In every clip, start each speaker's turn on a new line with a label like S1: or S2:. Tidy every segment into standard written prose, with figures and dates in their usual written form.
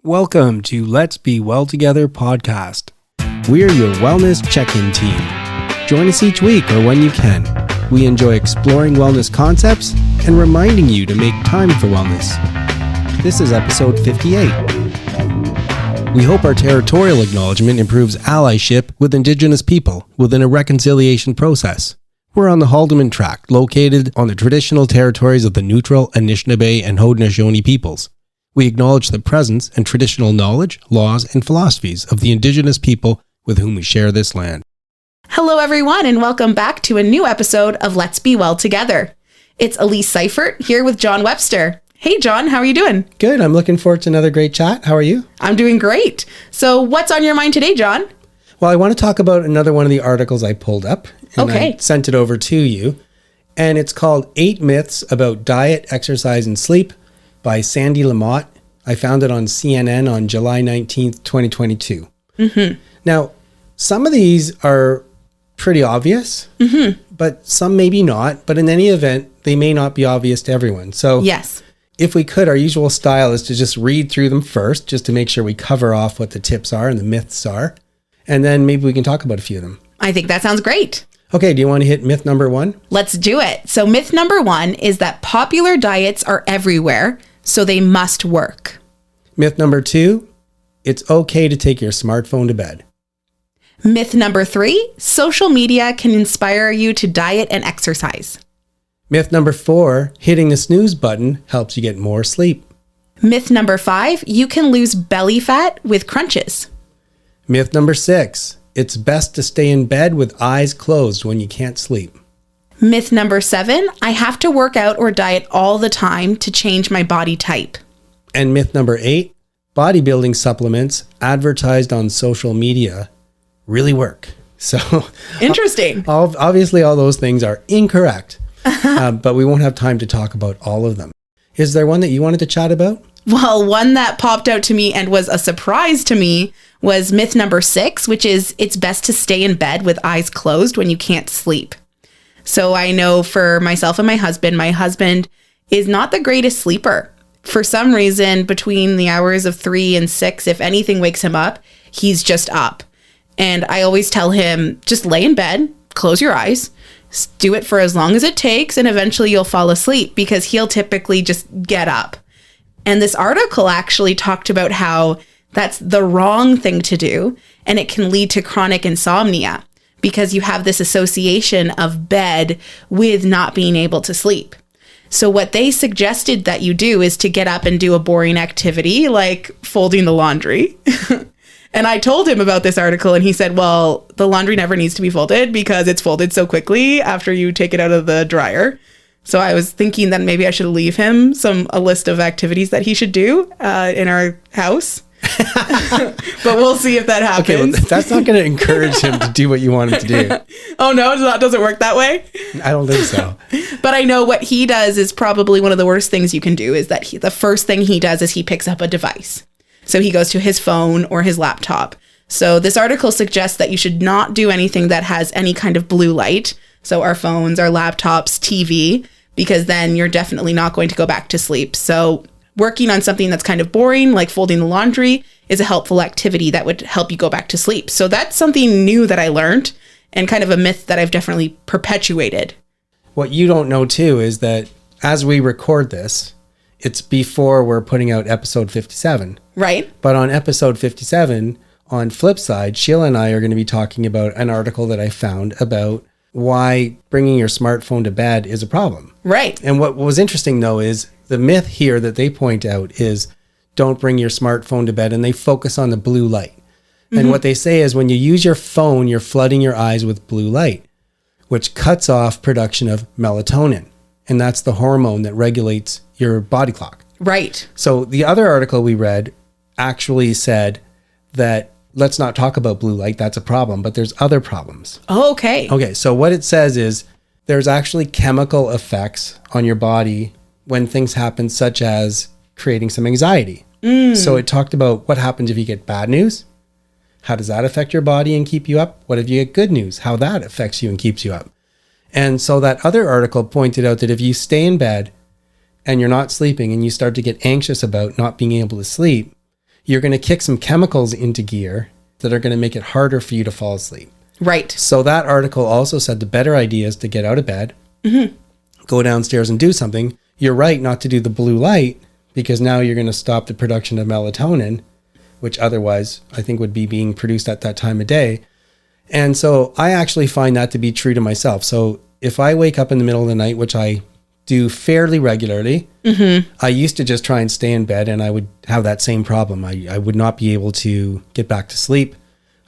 S1: Welcome to Let's Be Well Together podcast. We're your wellness check-in team. Join us each week or when you can. We enjoy exploring wellness concepts and reminding you to make time for wellness. This is episode 58. We hope our territorial acknowledgement improves allyship with Indigenous people within a reconciliation process. We're on the Haldeman Tract, located on the traditional territories of the Neutral, Anishinaabe, and Haudenosaunee peoples. We acknowledge the presence and traditional knowledge, laws, and philosophies of the Indigenous people with whom we share this land.
S2: Hello, everyone, and welcome back to a new episode of Let's Be Well Together. It's Elise Siefert here with John Webster. Hey, John, how are you doing?
S1: Good. I'm looking forward to another great chat. How are you?
S2: I'm doing great. So what's on your mind today, John?
S1: Well, I want to talk about another one of the articles I pulled up. And
S2: Okay.
S1: I sent it over to you. And it's called 8 Myths About Diet, Exercise, and Sleep by Sandy Lamotte. I found it on CNN on July 19th, 2022. Mm-hmm. Now, some of these are pretty obvious, but some maybe not. But in any event, they may not be obvious to everyone. So
S2: Yes.
S1: if we could, our usual style is to just read through them first, just to make sure we cover off what the tips are and the myths are. And then maybe we can talk about a few of them.
S2: I think that sounds great.
S1: Okay, do you want to hit myth number 1?
S2: Let's do it. So myth number 1 is that popular diets are everywhere, so they must work.
S1: Myth number 2, it's okay to take your smartphone to bed.
S2: Myth number 3, social media can inspire you to diet and exercise.
S1: Myth number 4, hitting the snooze button helps you get more sleep.
S2: Myth number 5, you can lose belly fat with crunches.
S1: Myth number 6, it's best to stay in bed with eyes closed when you can't sleep.
S2: Myth number 7, I have to work out or diet all the time to change my body type.
S1: And myth number 8, bodybuilding supplements advertised on social media really work. So
S2: Interesting.
S1: obviously all those things are incorrect, but we won't have time to talk about all of them. Is there one that you wanted to chat about?
S2: Well, one that popped out to me and was a surprise to me was myth number 6, which is it's best to stay in bed with eyes closed when you can't sleep. So I know for myself and my husband is not the greatest sleeper. For some reason, between the hours of 3 and 6, if anything wakes him up, he's just up. And I always tell him, just lay in bed, close your eyes, do it for as long as it takes, and eventually you'll fall asleep because he'll typically just get up. And this article actually talked about how that's the wrong thing to do, and it can lead to chronic insomnia because you have this association of bed with not being able to sleep. So what they suggested that you do is to get up and do a boring activity like folding the laundry. And I told him about this article and he said, well, the laundry never needs to be folded because it's folded so quickly after you take it out of the dryer. So I was thinking that maybe I should leave him a list of activities that he should do in our house. But we'll see if that happens.
S1: Okay, well, that's not going to encourage him to do what you want him to do.
S2: Oh, no, it doesn't work that way?
S1: I don't think so.
S2: But I know what he does is probably one of the worst things you can do is that the first thing he does is he picks up a device. So he goes to his phone or his laptop. So this article suggests that you should not do anything that has any kind of blue light. So our phones, our laptops, TV, because then you're definitely not going to go back to sleep. So working on something that's kind of boring, like folding the laundry, is a helpful activity that would help you go back to sleep. So that's something new that I learned and kind of a myth that I've definitely perpetuated. What
S1: you don't know too is that as we record this, it's before we're putting out episode 57.
S2: Right.
S1: But on episode 57, on flip side, Sheila and I are going to be talking about an article that I found about why bringing your smartphone to bed is a problem.
S2: Right.
S1: And what was interesting though is the myth here that they point out is don't bring your smartphone to bed, and they focus on the blue light. And what they say is when you use your phone, you're flooding your eyes with blue light, which cuts off production of melatonin. And that's the hormone that regulates your body clock.
S2: Right.
S1: So the other article we read actually said that let's not talk about blue light. That's a problem, but there's other problems.
S2: Oh, okay.
S1: Okay. So what it says is there's actually chemical effects on your body when things happen, such as creating some anxiety. So it talked about what happens if you get bad news. How does that affect your body and keep you up? What if you get good news? How that affects you and keeps you up. And so that other article pointed out that if you stay in bed and you're not sleeping and you start to get anxious about not being able to sleep, you're going to kick some chemicals into gear that are going to make it harder for you to fall asleep.
S2: Right.
S1: So that article also said the better idea is to get out of bed, go downstairs and do something. You're right not to do the blue light, because now you're going to stop the production of melatonin, which otherwise I think would be being produced at that time of day. And so I actually find that to be true to myself. So if I wake up in the middle of the night, which I do fairly regularly, I used to just try and stay in bed and I would have that same problem. I would not be able to get back to sleep.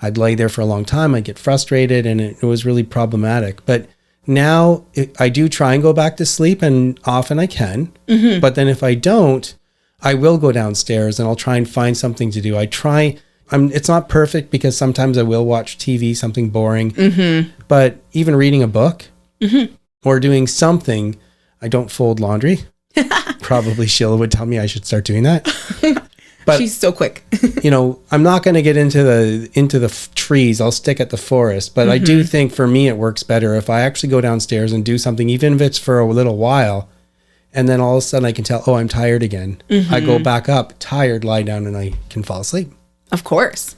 S1: I'd lay there for a long time. I'd get frustrated and it was really problematic. But now I do try and go back to sleep, and often I can. But then if I don't, I will go downstairs and I'll try and find something to do. It's not perfect because sometimes I will watch TV, something boring. But even reading a book or doing something, I don't fold laundry. Probably Sheila would tell me I should start doing that. But
S2: she's so quick.
S1: I'm not going to get into the trees. I'll stick at the forest. But I do think for me, it works better if I actually go downstairs and do something, even if it's for a little while. And then all of a sudden I can tell, I'm tired again. I go back up, tired, lie down, and I can fall asleep.
S2: Of course.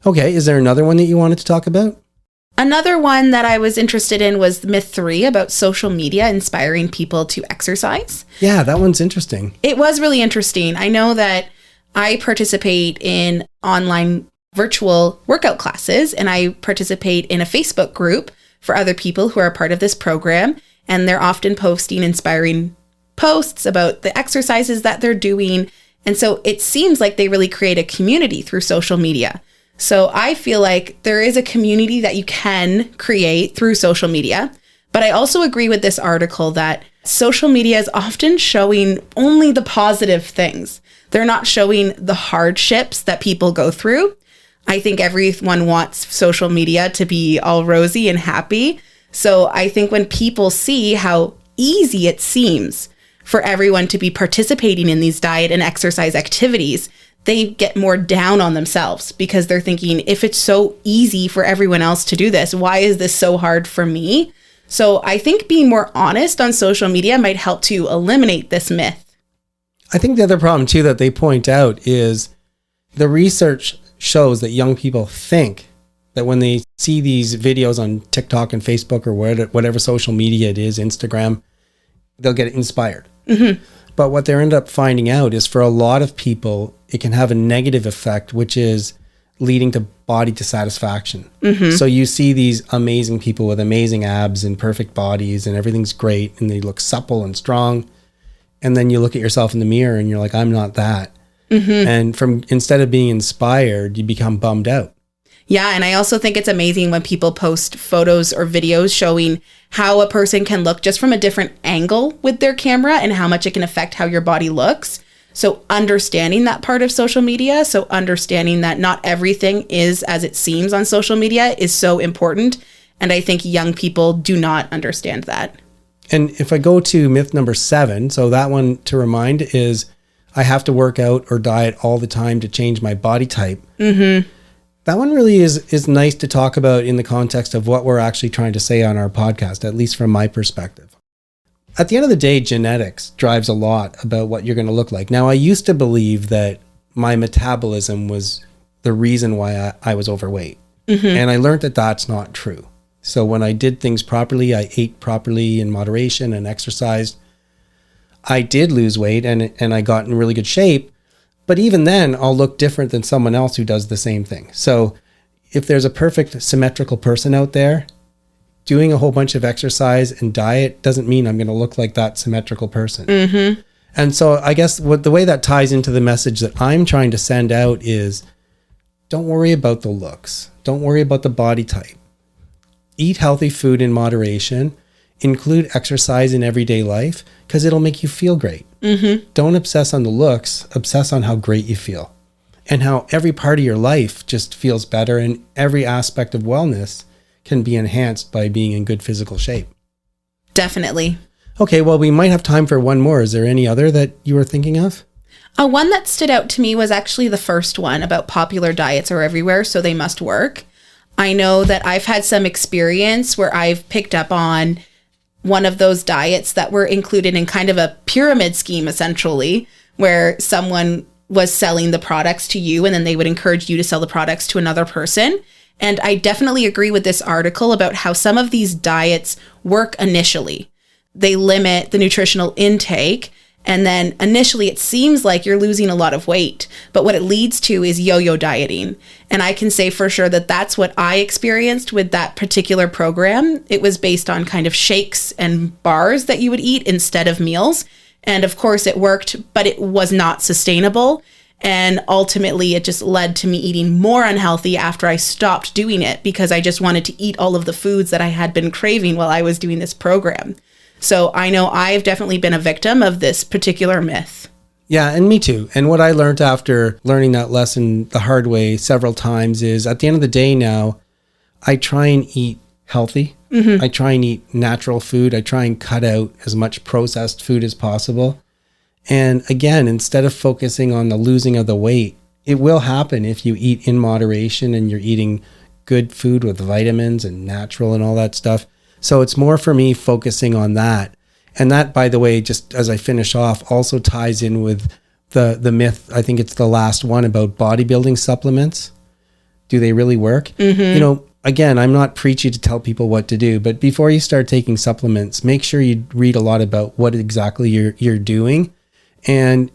S1: Okay. Is there another one that you wanted to talk about?
S2: Another one that I was interested in was myth 3 about social media inspiring people to exercise.
S1: Yeah, that one's interesting.
S2: It was really interesting. I know that I participate in online virtual workout classes, and I participate in a Facebook group for other people who are part of this program. And they're often posting inspiring posts about the exercises that they're doing. And so it seems like they really create a community through social media. So I feel like there is a community that you can create through social media. But I also agree with this article that social media is often showing only the positive things. They're not showing the hardships that people go through. I think everyone wants social media to be all rosy and happy. So I think when people see how easy it seems for everyone to be participating in these diet and exercise activities, they get more down on themselves because they're thinking, if it's so easy for everyone else to do this, why is this so hard for me? So I think being more honest on social media might help to eliminate this myth.
S1: I think the other problem too that they point out is the research shows that young people think that when they see these videos on TikTok and Facebook or whatever social media it is, Instagram, they'll get inspired. But what they end up finding out is for a lot of people, it can have a negative effect, which is leading to body dissatisfaction. So you see these amazing people with amazing abs and perfect bodies and everything's great and they look supple and strong. And then you look at yourself in the mirror and you're like, I'm not that. And instead of being inspired, you become bummed out.
S2: Yeah, and I also think it's amazing when people post photos or videos showing how a person can look just from a different angle with their camera and how much it can affect how your body looks. So understanding that part of social media, so understanding that not everything is as it seems on social media is so important. And I think young people do not understand that.
S1: And if I go to myth number 7, so that one to remind is I have to work out or diet all the time to change my body type. That one really is nice to talk about in the context of what we're actually trying to say on our podcast, at least from my perspective. At the end of the day, genetics drives a lot about what you're going to look like. Now, I used to believe that my metabolism was the reason why I was overweight. And I learned that that's not true. So when I did things properly, I ate properly in moderation and exercised, I did lose weight and I got in really good shape. But even then, I'll look different than someone else who does the same thing. So if there's a perfect symmetrical person out there, doing a whole bunch of exercise and diet doesn't mean I'm going to look like that symmetrical person. And so I guess the way that ties into the message that I'm trying to send out is don't worry about the looks. Don't worry about the body type. Eat healthy food in moderation. Include exercise in everyday life because it'll make you feel great. Don't obsess on the looks, obsess on how great you feel and how every part of your life just feels better and every aspect of wellness can be enhanced by being in good physical shape.
S2: Definitely.
S1: Okay, well, we might have time for one more. Is there any other that you were thinking of?
S2: One that stood out to me was actually the first one about popular diets are everywhere, so they must work. I know that I've had some experience where I've picked up on one of those diets that were included in kind of a pyramid scheme, essentially, where someone was selling the products to you, and then they would encourage you to sell the products to another person. And I definitely agree with this article about how some of these diets work initially. They limit the nutritional intake, and then initially it seems like you're losing a lot of weight, but what it leads to is yo-yo dieting. And I can say for sure that that's what I experienced with that particular program. It was based on kind of shakes and bars that you would eat instead of meals. And of course it worked, but it was not sustainable. And ultimately it just led to me eating more unhealthy after I stopped doing it, because I just wanted to eat all of the foods that I had been craving while I was doing this program. So I know I've definitely been a victim of this particular myth.
S1: Yeah, and me too. And what I learned after learning that lesson the hard way several times is, at the end of the day now, I try and eat healthy. Mm-hmm. I try and eat natural food. I try and cut out as much processed food as possible. And again, instead of focusing on the losing of the weight, it will happen if you eat in moderation and you're eating good food with vitamins and natural and all that stuff. So it's more for me focusing on that. And that, by the way, just as I finish off, also ties in with the myth, I think it's the last one, about bodybuilding supplements. Do they really work? Mm-hmm. You know, again, I'm not preachy to tell people what to do, but before you start taking supplements, make sure you read a lot about what exactly you're doing. And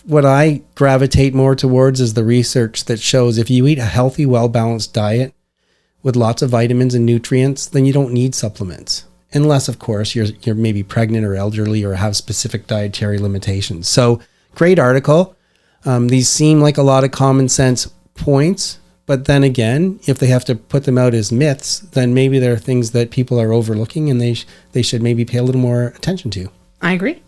S1: what I gravitate more towards is the research that shows if you eat a healthy, well-balanced diet with lots of vitamins and nutrients, then you don't need supplements. Unless, of course, you're maybe pregnant or elderly or have specific dietary limitations. So, great article. These seem like a lot of common sense points, but then again, if they have to put them out as myths, then maybe there are things that people are overlooking and they should maybe pay a little more attention to.
S2: I agree.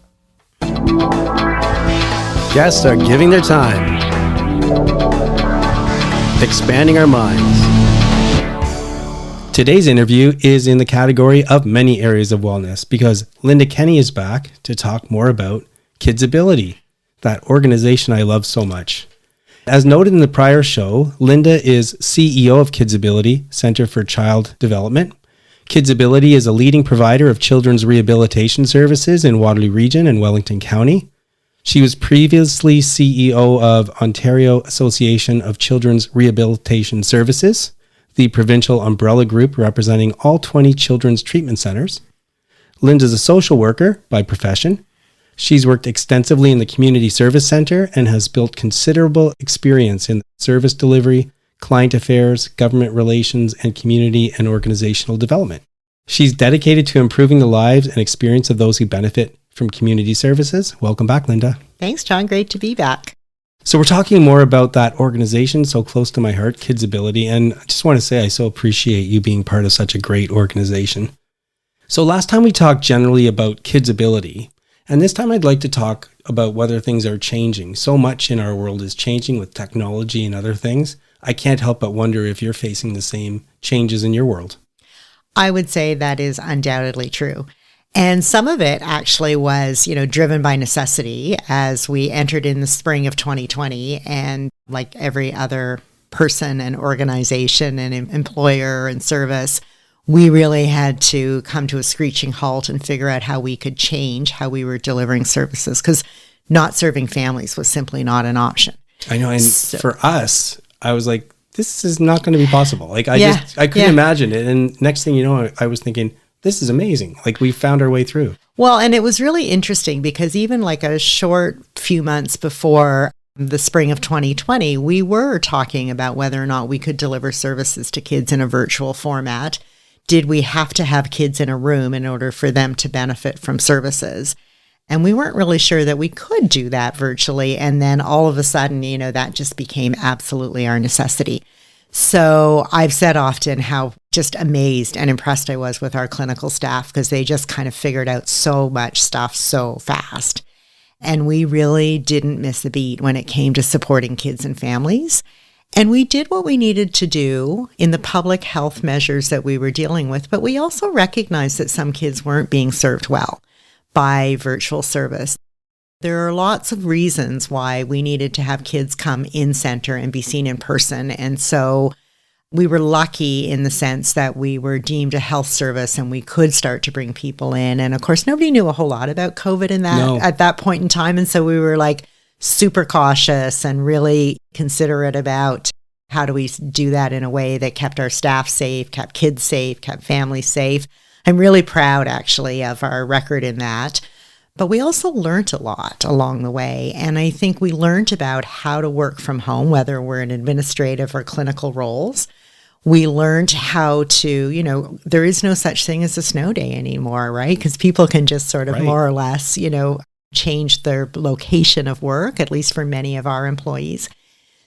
S1: Guests are giving their time, expanding our minds. Today's interview is in the category of many areas of wellness, because Linda Kenny is back to talk more about KidsAbility, that organization I love so much. As noted in the prior show, Linda is CEO of KidsAbility, Center for Child Development. KidsAbility is a leading provider of children's rehabilitation services in Waterloo Region and Wellington County. She was previously CEO of Ontario Association of Children's Rehabilitation Services, the provincial umbrella group representing all 20 children's treatment centers. Linda's a social worker by profession. She's worked extensively in the community service center and has built considerable experience in service delivery, client affairs, government relations, and community and organizational development. She's dedicated to improving the lives and experience of those who benefit from community services. Welcome back, Linda.
S3: Thanks, John. Great to be back.
S1: So we're talking more about that organization so close to my heart, KidsAbility, and I just want to say I so appreciate you being part of such a great organization. So last time we talked generally about KidsAbility, and this time I'd like to talk about whether things are changing. So much in our world is changing with technology and other things. I can't help but wonder if you're facing the same changes in your world.
S3: I would say that is undoubtedly true. And some of it actually was, driven by necessity as we entered in the spring of 2020. And like every other person and organization and employer and service, we really had to come to a screeching halt and figure out how we could change how we were delivering services, because not serving families was simply not an option.
S1: I know. And for us, I was like, this is not going to be possible. Like I couldn't imagine it. And next thing you know, I was thinking, this is amazing. Like we found our way through.
S3: Well, and it was really interesting because even like a short few months before the spring of 2020, we were talking about whether or not we could deliver services to kids in a virtual format. Did we have to have kids in a room in order for them to benefit from services? And we weren't really sure that we could do that virtually. And then all of a sudden, that just became absolutely our necessity. So I've said often how just amazed and impressed I was with our clinical staff, because they just kind of figured out so much stuff so fast. And we really didn't miss a beat when it came to supporting kids and families. And we did what we needed to do in the public health measures that we were dealing with, but we also recognized that some kids weren't being served well by virtual service. There are lots of reasons why we needed to have kids come in center and be seen in person. And so we were lucky in the sense that we were deemed a health service and we could start to bring people in. And of course, nobody knew a whole lot about COVID at that point in time. And so we were like super cautious and really considerate about how do we do that in a way that kept our staff safe, kept kids safe, kept families safe. I'm really proud, actually, of our record in that. But we also learned a lot along the way. And I think we learned about how to work from home, whether we're in administrative or clinical roles. We learned how to, there is no such thing as a snow day anymore, right? Because people can just sort of more or less, change their location of work, at least for many of our employees.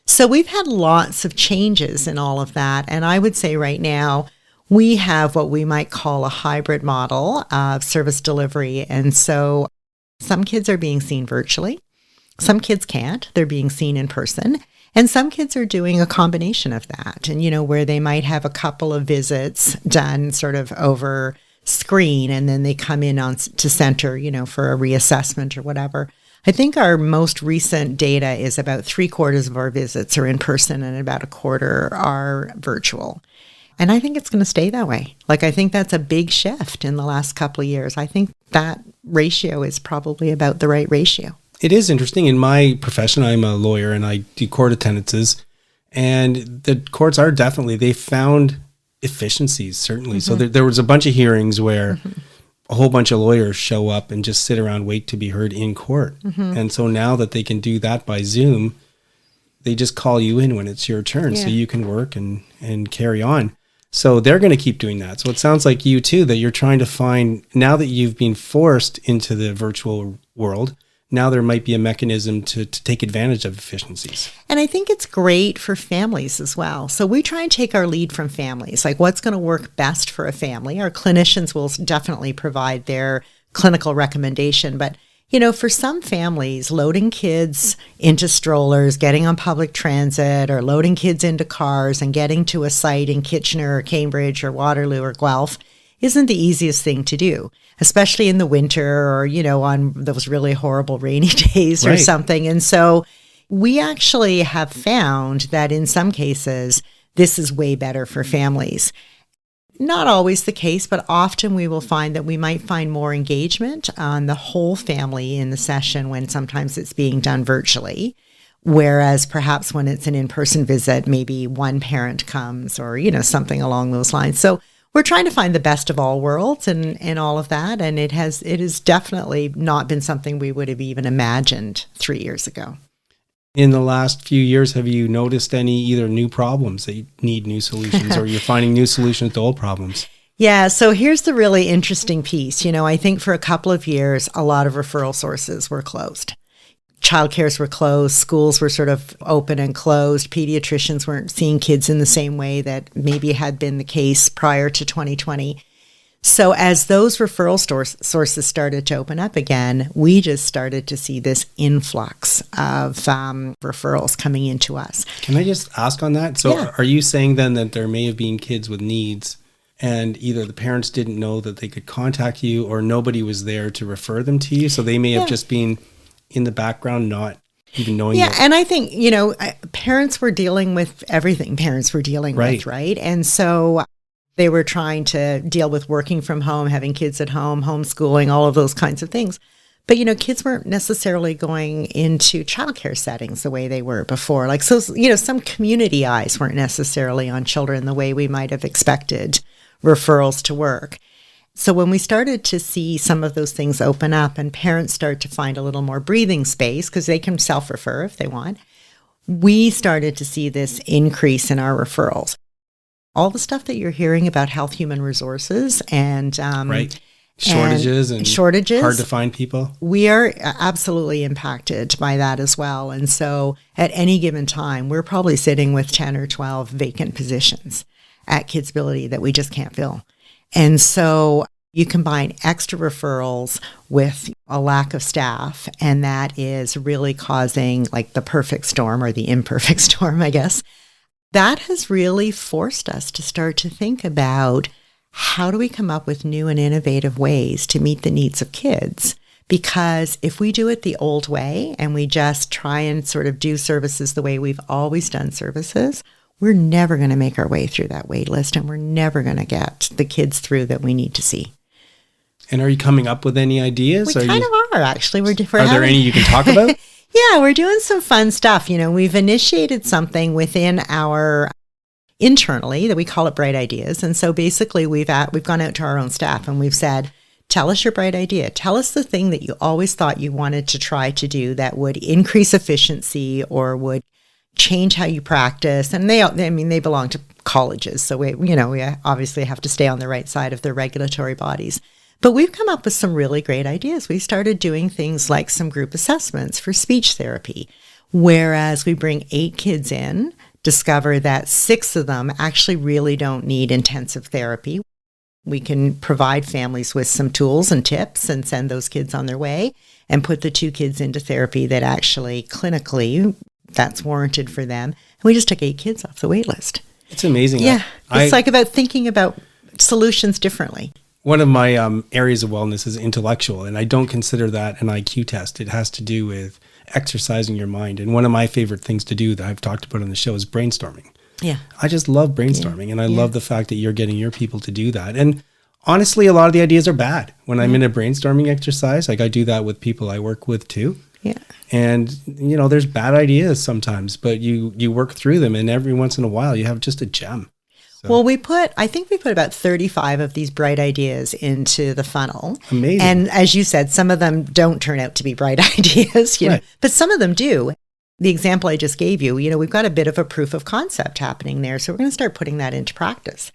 S3: So we've had lots of changes in all of that. And I would say right now, we have what we might call a hybrid model of service delivery. And so some kids are being seen virtually. Some kids can't. They're being seen in person. And some kids are doing a combination of that. And, where they might have a couple of visits done sort of over screen, and then they come in to center, for a reassessment or whatever. I think our most recent data is about 3/4 of our visits are in person and about 1/4 are virtual. And I think it's going to stay that way. I think that's a big shift in the last couple of years. I think that ratio is probably about the right ratio.
S1: It is interesting. In my profession, I'm a lawyer and I do court attendances. And the courts are they found efficiencies, certainly. So there was a bunch of hearings where a whole bunch of lawyers show up and just sit around, wait to be heard in court. And so now that they can do that by Zoom, they just call you in when it's your turn so you can work and carry on. So they're going to keep doing that. So it sounds like you too, that you're trying to find, now that you've been forced into the virtual world, now there might be a mechanism to take advantage of efficiencies.
S3: And I think it's great for families as well. So we try and take our lead from families, like what's going to work best for a family. Our clinicians will definitely provide their clinical recommendation, but for some families, loading kids into strollers, getting on public transit, or loading kids into cars and getting to a site in Kitchener or Cambridge or Waterloo or Guelph isn't the easiest thing to do, especially in the winter or, on those really horrible rainy days or something. And so we actually have found that in some cases, this is way better for families. Not always the case, but often we will find that we might find more engagement on the whole family in the session when sometimes it's being done virtually. Whereas perhaps when it's an in-person visit, maybe one parent comes or, something along those lines. So we're trying to find the best of all worlds and all of that. And it has definitely not been something we would have even imagined 3 years ago.
S1: In the last few years, have you noticed any either new problems that you need new solutions or you're finding new solutions to old problems?
S3: Yeah, so here's the really interesting piece. I think for a couple of years, a lot of referral sources were closed. Childcares were closed, schools were sort of open and closed. Pediatricians weren't seeing kids in the same way that maybe had been the case prior to 2020. So as those referral sources started to open up again, we just started to see this influx of referrals coming into us.
S1: Can I just ask on that? So Are you saying then that there may have been kids with needs and either the parents didn't know that they could contact you or nobody was there to refer them to you? So they may have just been in the background, not even knowing.
S3: Yeah, and I think, parents were dealing with everything parents were dealing with, right? And so they were trying to deal with working from home, having kids at home, homeschooling, all of those kinds of things. But, kids weren't necessarily going into childcare settings the way they were before. Some community eyes weren't necessarily on children the way we might have expected referrals to work. So when we started to see some of those things open up and parents start to find a little more breathing space because they can self-refer if they want, we started to see this increase in our referrals. All the stuff that you're hearing about health human resources and
S1: shortages and hard to find people.
S3: We are absolutely impacted by that as well. And so at any given time, we're probably sitting with 10 or 12 vacant positions at KidsAbility that we just can't fill. And so you combine extra referrals with a lack of staff, and that is really causing the perfect storm or the imperfect storm, I guess. That has really forced us to start to think about how do we come up with new and innovative ways to meet the needs of kids? Because if we do it the old way and we just try and sort of do services the way we've always done services, we're never going to make our way through that wait list and we're never going to get the kids through that we need to see.
S1: And are you coming up with any ideas?
S3: We kind of are, actually. Are
S1: there any you can talk about?
S3: Yeah, we're doing some fun stuff. We've initiated something within our internally that we call it Bright Ideas. And so basically we've gone out to our own staff and we've said, tell us your bright idea. Tell us the thing that you always thought you wanted to try to do that would increase efficiency or would change how you practice. And they belong to colleges. So we obviously have to stay on the right side of the regulatory bodies. But we've come up with some really great ideas. We started doing things like some group assessments for speech therapy, whereas we bring 8 kids in, discover that 6 of them actually really don't need intensive therapy. We can provide families with some tools and tips and send those kids on their way and put the 2 kids into therapy that actually clinically that's warranted for them. And we just took 8 kids off the wait list.
S1: It's amazing.
S3: Yeah. It's like about thinking about solutions differently.
S1: One of my areas of wellness is intellectual, and I don't consider that an IQ test. It has to do with exercising your mind. And one of my favorite things to do that I've talked about on the show is brainstorming. Yeah. I just love brainstorming, and I love the fact that you're getting your people to do that. And honestly, a lot of the ideas are bad. When I'm in a brainstorming exercise, like I do that with people I work with too. Yeah. And, there's bad ideas sometimes, but you work through them, and every once in a while you have just a gem. So.
S3: Well, I think we put about 35 of these bright ideas into the funnel.
S1: Amazing.
S3: And as you said, some of them don't turn out to be bright ideas, you know, but some of them do. The example I just gave you, we've got a bit of a proof of concept happening there. So we're going to start putting that into practice.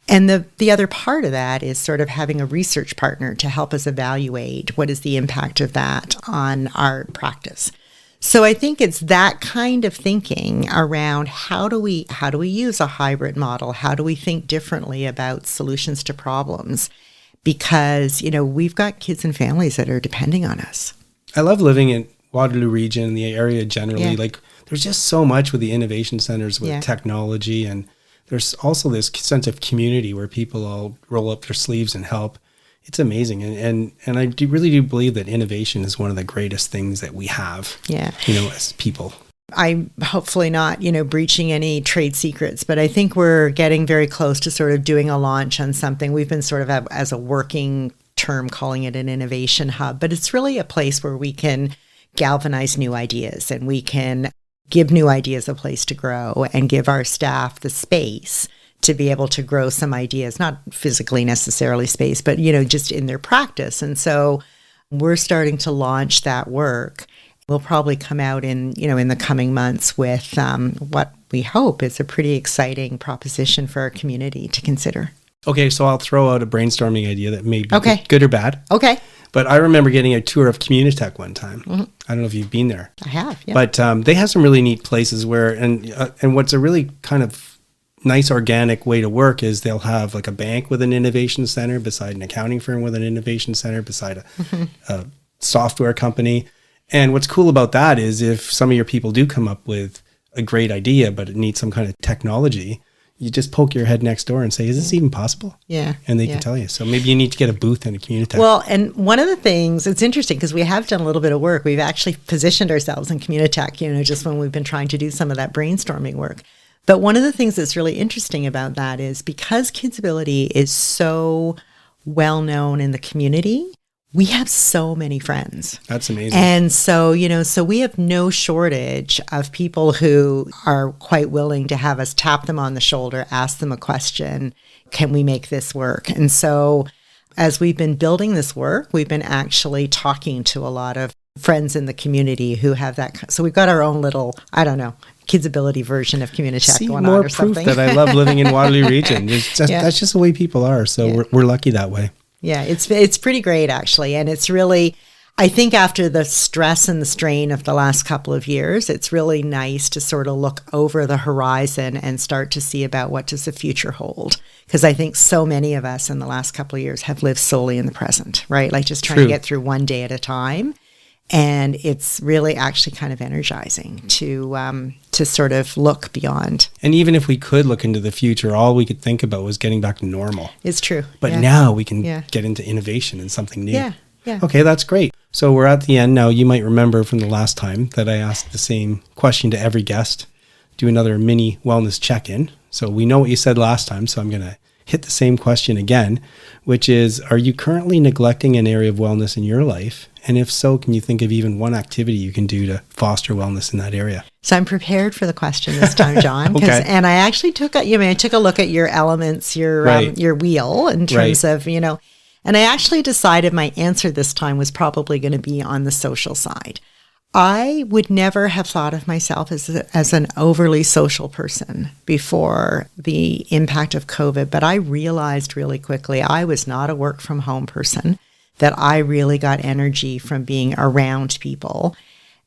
S3: And the other part of that is sort of having a research partner to help us evaluate what is the impact of that on our practice. So I think it's that kind of thinking around how do we use a hybrid model? How do we think differently about solutions to problems? Because, we've got kids and families that are depending on us.
S1: I love living in Waterloo region, the area generally. Yeah. Like there's just so much with the innovation centers with technology, and there's also this sense of community where people all roll up their sleeves and help. It's amazing. And I really do believe that innovation is one of the greatest things that we have, as people.
S3: I'm hopefully not, breaching any trade secrets, but I think we're getting very close to sort of doing a launch on something. We've been sort of as a working term calling it an innovation hub, but it's really a place where we can galvanize new ideas and we can give new ideas a place to grow and give our staff the space to be able to grow some ideas, not physically necessarily space, but, just in their practice. And so we're starting to launch that work. We'll probably come out in the coming months with what we hope is a pretty exciting proposition for our community to consider.
S1: Okay, so I'll throw out a brainstorming idea that may be good or bad.
S3: Okay.
S1: But I remember getting a tour of Communitech one time. Mm-hmm. I don't know if you've been there.
S3: I have, yeah.
S1: But they have some really neat places where, and what's a really kind of nice organic way to work is they'll have like a bank with an innovation center beside an accounting firm with an innovation center beside a software company. And what's cool about that is if some of your people do come up with a great idea, but it needs some kind of technology, you just poke your head next door and say, is this even possible?
S3: Yeah.
S1: And they can tell you. So maybe you need to get a booth in a Communitech.
S3: Well, and one of the things, it's interesting because we have done a little bit of work. We've actually positioned ourselves in Communitech, just when we've been trying to do some of that brainstorming work. But one of the things that's really interesting about that is because KidsAbility is so well known in the community, we have so many friends.
S1: That's amazing.
S3: And so, so we have no shortage of people who are quite willing to have us tap them on the shoulder, ask them a question, can we make this work? And so as we've been building this work, we've been actually talking to a lot of friends in the community who have that. So we've got our own little, KidsAbility version of Communitech going on or something.
S1: More proof that I love living in Waterloo region. That's just the way people are. So we're lucky that way.
S3: Yeah, it's pretty great, actually. And it's really, I think after the stress and the strain of the last couple of years, it's really nice to sort of look over the horizon and start to see about what does the future hold. Because I think so many of us in the last couple of years have lived solely in the present, right? Like just trying to get through one day at a time. And it's really actually kind of energizing to sort of look beyond.
S1: And even if we could look into the future, all we could think about was getting back to normal.
S3: It's true.
S1: But now we can get into innovation and something new.
S3: Yeah.
S1: Okay, that's great. So we're at the end now. You might remember from the last time that I asked the same question to every guest. Do another mini wellness check-in. So we know what you said last time, so I'm going to hit the same question again, which is, are you currently neglecting an area of wellness in your life? And if so, can you think of even one activity you can do to foster wellness in that area?
S3: So I'm prepared for the question this time, John.
S1: Okay.
S3: And I actually took a look at your elements, your wheel in terms of, and I actually decided my answer this time was probably going to be on the social side. I would never have thought of myself as an overly social person before the impact of COVID, but I realized really quickly I was not a work from home person, that I really got energy from being around people.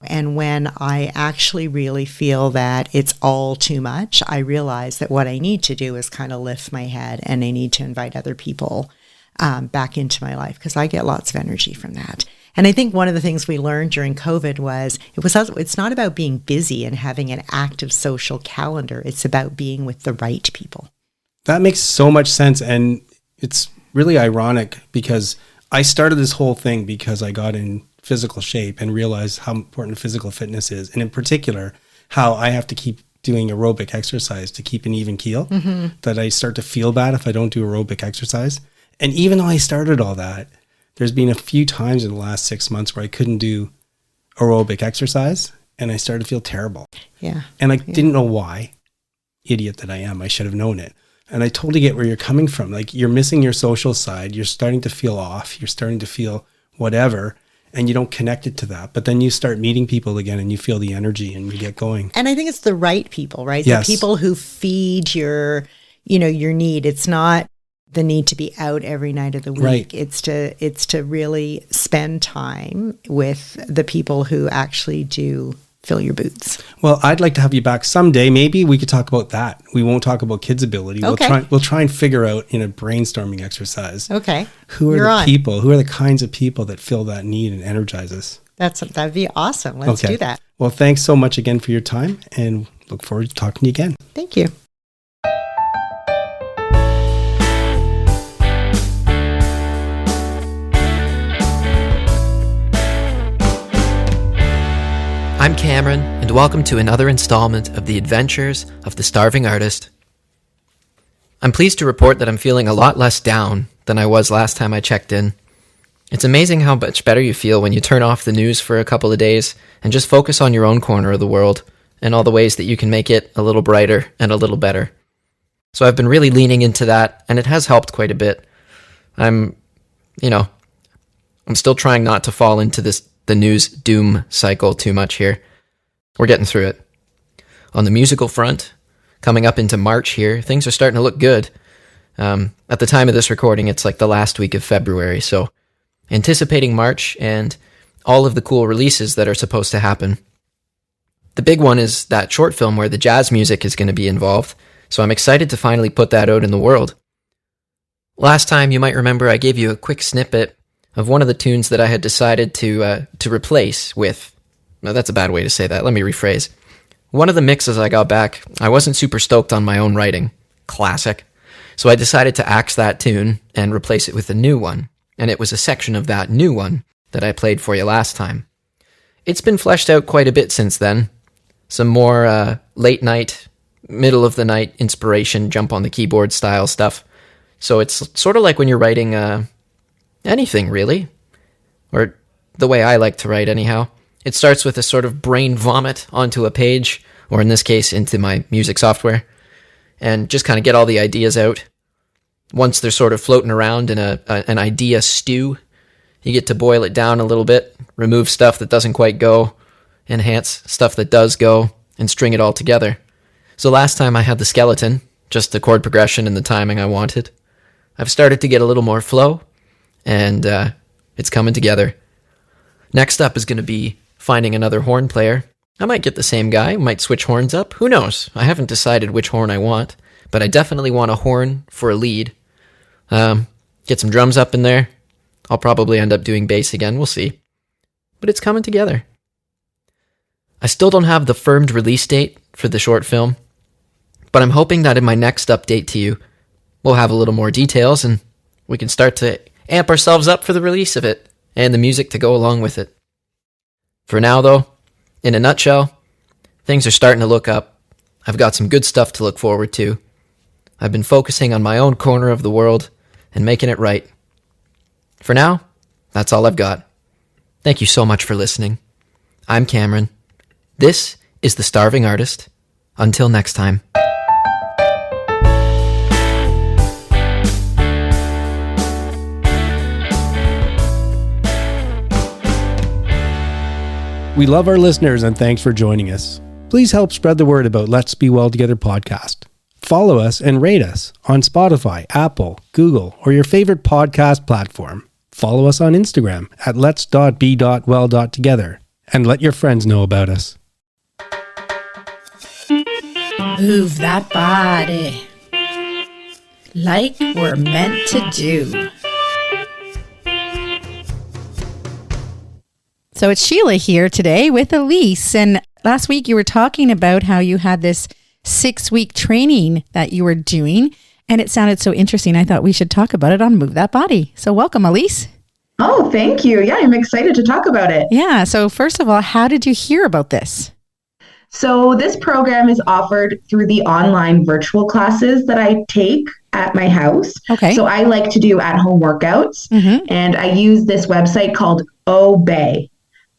S3: And when I actually really feel that it's all too much, I realize that what I need to do is kind of lift my head, and I need to invite other people back into my life, because I get lots of energy from that. And I think one of the things we learned during COVID was it's not about being busy and having an active social calendar. It's about being with the right people.
S1: That makes so much sense. And it's really ironic because I started this whole thing because I got in physical shape and realized how important physical fitness is. And in particular, how I have to keep doing aerobic exercise to keep an even keel, that I start to feel bad if I don't do aerobic exercise. And even though I started all that, there's been a few times in the last 6 months where I couldn't do aerobic exercise and I started to feel terrible.
S3: Yeah.
S1: And I didn't know why. Idiot that I am. I should have known it. And I totally get where you're coming from. Like, you're missing your social side. You're starting to feel off. You're starting to feel whatever, and you don't connect it to that. But then you start meeting people again and you feel the energy and you get going.
S3: And I think it's the right people, right?
S1: Yes.
S3: The people who feed your need. It's not the need to be out every night of the week.
S1: Right.
S3: It's to really spend time with the people who actually do fill your boots.
S1: Well, I'd like to have you back someday. Maybe we could talk about that. We won't talk about KidsAbility.
S3: Okay.
S1: We'll try and figure out in a brainstorming exercise.
S3: Okay.
S1: Who are people? Who are the kinds of people that fill that need and energize us?
S3: That'd be awesome. Let's do that.
S1: Well, thanks so much again for your time, and look forward to talking to you again.
S3: Thank you.
S4: I'm Cameron, and welcome to another installment of The Adventures of the Starving Artist. I'm pleased to report that I'm feeling a lot less down than I was last time I checked in. It's amazing how much better you feel when you turn off the news for a couple of days and just focus on your own corner of the world and all the ways that you can make it a little brighter and a little better. So I've been really leaning into that, and it has helped quite a bit. I'm still trying not to fall into the news doom cycle too much here. We're getting through it. On the musical front, coming up into March here, things are starting to look good. At the time of this recording, it's like the last week of February, so anticipating March and all of the cool releases that are supposed to happen. The big one is that short film where the jazz music is going to be involved, so I'm excited to finally put that out in the world. Last time, you might remember I gave you a quick snippet of one of the tunes that I had decided to replace with... No, that's a bad way to say that. Let me rephrase. One of the mixes I got back, I wasn't super stoked on my own writing. Classic. So I decided to axe that tune and replace it with a new one. And it was a section of that new one that I played for you last time. It's been fleshed out quite a bit since then. Some more late night, middle of the night inspiration, jump on the keyboard style stuff. So it's sort of like when you're writing anything, really. Or the way I like to write, anyhow. It starts with a sort of brain vomit onto a page, or in this case, into my music software, and just kind of get all the ideas out. Once they're sort of floating around in an idea stew, you get to boil it down a little bit, remove stuff that doesn't quite go, enhance stuff that does go, and string it all together. So last time I had the skeleton, just the chord progression and the timing I wanted. I've started to get a little more flow, and it's coming together. Next up is going to be finding another horn player. I might get the same guy, might switch horns up, who knows? I haven't decided which horn I want, but I definitely want a horn for a lead. Get some drums up in there. I'll probably end up doing bass again, we'll see. But it's coming together. I still don't have the firmed release date for the short film, but I'm hoping that in my next update to you, we'll have a little more details and we can start to amp ourselves up for the release of it and the music to go along with it. For now, though, in a nutshell, things are starting to look up. I've got some good stuff to look forward to. I've been focusing on my own corner of the world and making it right. For now, that's all I've got. Thank you so much for listening. I'm Cameron. This is The Starving Artist. Until next time.
S1: We love our listeners and thanks for joining us. Please help spread the word about Let's Be Well Together podcast. Follow us and rate us on Spotify, Apple, Google, or your favorite podcast platform. Follow us on Instagram at lets.be.well.together and let your friends know about us.
S5: Move that body like we're meant to do. So it's Sheila here today with Elise. And last week you were talking about how you had this 6-week training that you were doing. And it sounded so interesting. I thought we should talk about it on Move That Body. So welcome, Elise.
S2: Oh, thank you. Yeah, I'm excited to talk about it.
S5: Yeah. So first of all, how did you hear about this?
S2: So this program is offered through the online virtual classes that I take at my house.
S5: Okay.
S2: So I like to do at-home workouts. And I use this website called Obey.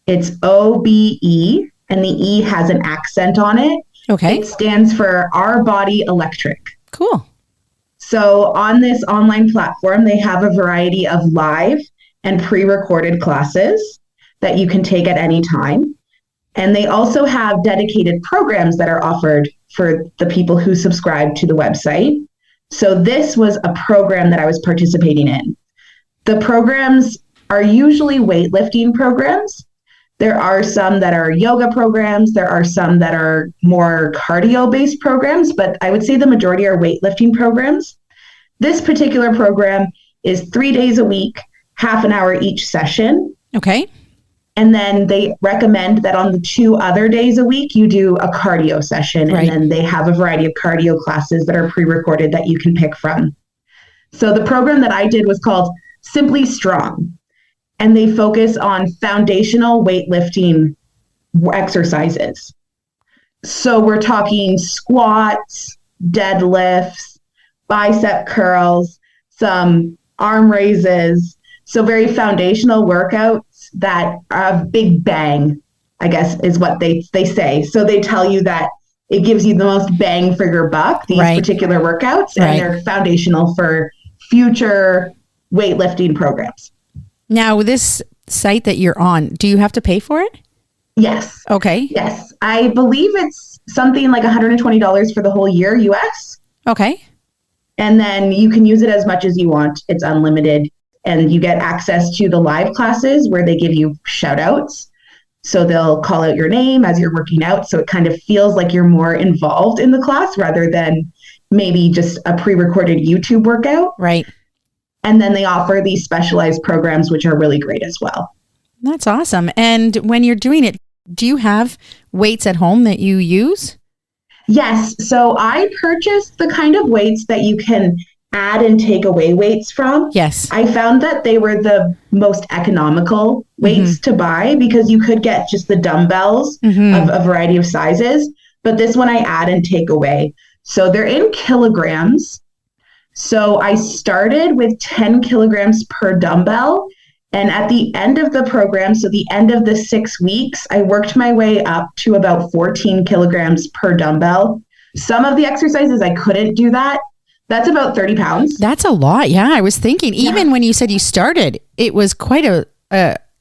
S2: It's OBE, and the E has an accent on it.
S5: Okay.
S2: It stands for Our Body Electric.
S5: Cool.
S2: So on this online platform, they have a variety of live and pre-recorded classes that you can take at any time. And they also have dedicated programs that are offered for the people who subscribe to the website. So this was a program that I was participating in. The programs are usually weightlifting programs. There are some that are yoga programs. There are some that are more cardio-based programs, but I would say the majority are weightlifting programs. This particular program is 3 days a week, half an hour each session.
S5: Okay.
S2: And then they recommend that on the 2 other days a week, you do a cardio session.
S5: Right.
S2: And then they have a variety of cardio classes that are pre-recorded that you can pick from. So the program that I did was called Simply Strong. And they focus on foundational weightlifting exercises. So we're talking squats, deadlifts, bicep curls, some arm raises. So very foundational workouts that have big bang, I guess is what they say. So they tell you that it gives you the most bang for your buck, these particular workouts, and they're foundational for future weightlifting programs.
S5: Now, this site that you're on, do you have to pay for it?
S2: Yes.
S5: Okay.
S2: Yes. I believe it's something like $120 for the whole year US.
S5: Okay.
S2: And then you can use it as much as you want. It's unlimited. And you get access to the live classes where they give you shout outs. So they'll call out your name as you're working out. So it kind of feels like you're more involved in the class rather than maybe just a pre-recorded YouTube workout.
S5: Right.
S2: And then they offer these specialized programs, which are really great as well.
S5: That's awesome. And when you're doing it, do you have weights at home that you use?
S2: Yes. So I purchased the kind of weights that you can add and take away weights from.
S5: Yes.
S2: I found that they were the most economical weights to buy because you could get just the dumbbells of a variety of sizes. But this one I add and take away. So they're in kilograms. So I started with 10 kilograms per dumbbell. And at the end of the program, so the end of the 6 weeks, I worked my way up to about 14 kilograms per dumbbell. Some of the exercises, I couldn't do that. That's about 30 pounds.
S5: That's a lot. Yeah, I was thinking, even when you said you started, it was quite a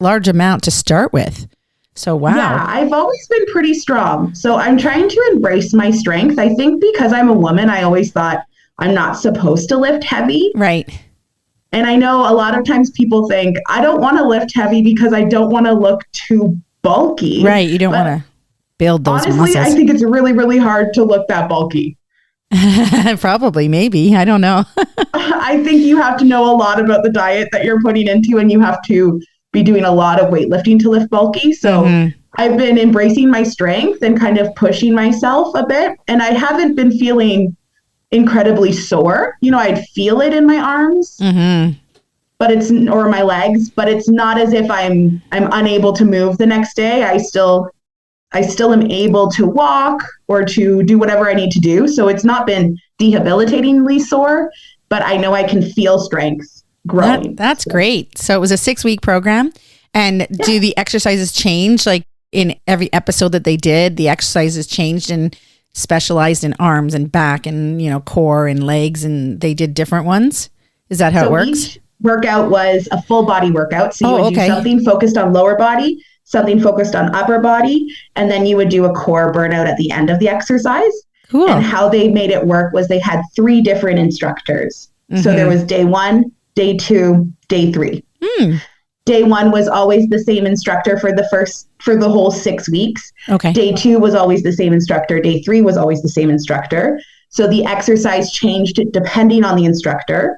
S5: large amount to start with. So, wow.
S2: Yeah, I've always been pretty strong. So I'm trying to embrace my strength. I think because I'm a woman, I always thought I'm not supposed to lift heavy.
S5: Right.
S2: And I know a lot of times people think, I don't want to lift heavy because I don't want to look too bulky.
S5: Right. You don't want to build those
S2: honestly,
S5: muscles.
S2: I think it's really, really hard to look that bulky.
S5: Probably, maybe. I don't know.
S2: I think you have to know a lot about the diet that you're putting into, and you have to be doing a lot of weightlifting to lift bulky. So I've been embracing my strength and kind of pushing myself a bit. And I haven't been feeling incredibly sore. You know, I'd feel it in my arms, but it's, or my legs, but it's not as if I'm unable to move the next day. I still am able to walk or to do whatever I need to do. So it's not been
S6: debilitatingly sore, but I know I can feel strength growing.
S5: That's great. So it was a 6-week program. And do the exercises change? Like in every episode that they did, the exercises changed and specialized in arms and back and, core and legs, and they did different ones? Is that how it works?
S6: Each workout was a full body workout. So you would do
S5: okay.
S6: something focused on lower body, something focused on upper body, and then you would do a core burnout at the end of the exercise.
S5: Cool.
S6: And how they made it work was they had 3 different instructors. Mm-hmm. So there was day 1, day 2, day 3. Day 1 was always the same instructor for the whole 6 weeks.
S5: Okay.
S6: Day 2 was always the same instructor. Day 3 was always the same instructor. So the exercise changed depending on the instructor.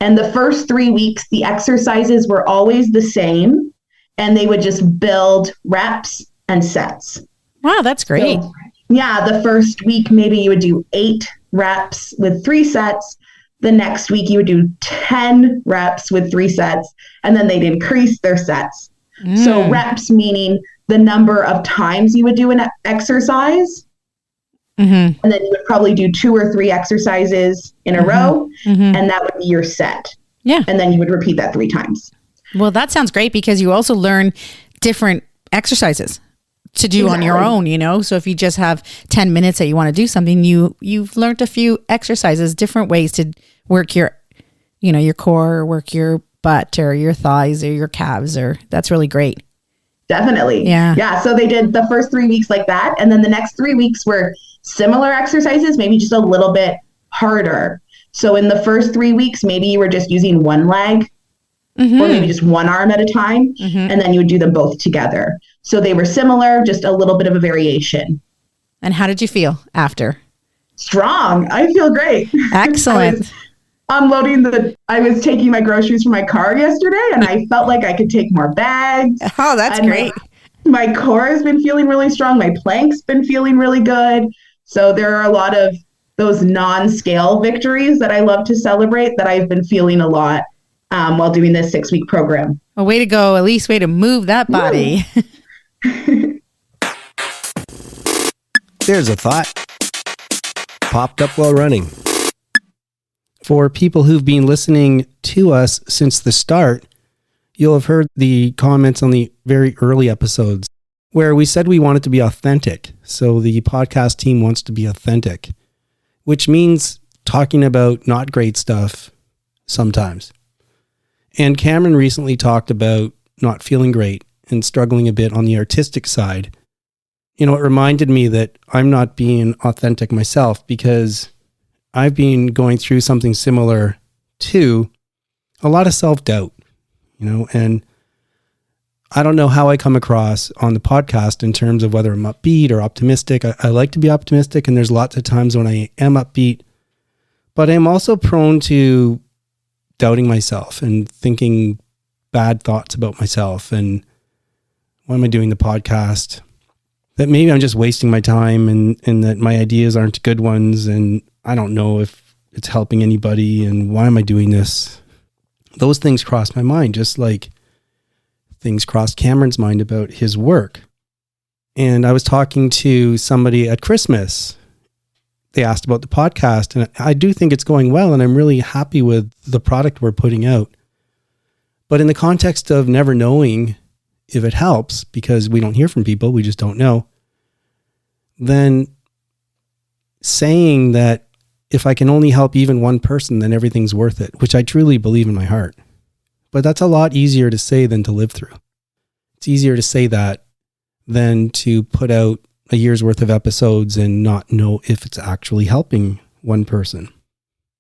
S6: And the first 3 weeks, the exercises were always the same, and they would just build reps and sets.
S5: Wow, that's great.
S6: So, the first week, maybe you would do 8 reps with 3 sets. The next week, you would do 10 reps with 3 sets, and then they'd increase their sets. So reps meaning the number of times you would do an exercise. And then you would probably do 2 or 3 exercises in a row, and that would be your set.
S5: Yeah.
S6: And then you would repeat that 3 times.
S5: Well, that sounds great because you also learn different exercises to do on your own, So if you just have 10 minutes that you want to do something, you've learned a few exercises, different ways to work your core, work your butt or your thighs or your calves, that's really great.
S6: Definitely. Yeah. So they did the first 3 weeks like that. And then the next 3 weeks were similar exercises, maybe just a little bit harder. So in the first 3 weeks, maybe you were just using one leg or maybe just one arm at a time. And then you would do them both together. So they were similar, just a little bit of a variation.
S5: And how did you feel after?
S6: Strong. I feel great.
S5: Excellent.
S6: I was taking my groceries from my car yesterday, and I felt like I could take more bags.
S5: Oh, that's great.
S6: My core has been feeling really strong. My plank's been feeling really good. So there are a lot of those non-scale victories that I love to celebrate that I've been feeling a lot while doing this 6-week program.
S5: Well, way to go, Elise. Way to move that body.
S1: There's a thought. Popped up while running. For people who've been listening to us since the start, you'll have heard the comments on the very early episodes where we said we wanted to be authentic. So the podcast team wants to be authentic, which means talking about not great stuff sometimes. And Cameron recently talked about not feeling great and struggling a bit on the artistic side. It reminded me that I'm not being authentic myself because I've been going through something similar to a lot of self-doubt, and I don't know how I come across on the podcast in terms of whether I'm upbeat or optimistic. I like to be optimistic, and there's lots of times when I am upbeat, but I'm also prone to doubting myself and thinking bad thoughts about myself. And why am I doing the podcast? That maybe I'm just wasting my time and that my ideas aren't good ones. And I don't know if it's helping anybody. And why am I doing this? Those things cross my mind, just like things crossed Cameron's mind about his work. And I was talking to somebody at Christmas. They asked about the podcast, and I do think it's going well, and I'm really happy with the product we're putting out. But in the context of never knowing if it helps, because we don't hear from people, we just don't know, then saying that if I can only help even one person, then everything's worth it, which I truly believe in my heart. But that's a lot easier to say than to live through. It's easier to say that than to put out a year's worth of episodes and not know if it's actually helping one person.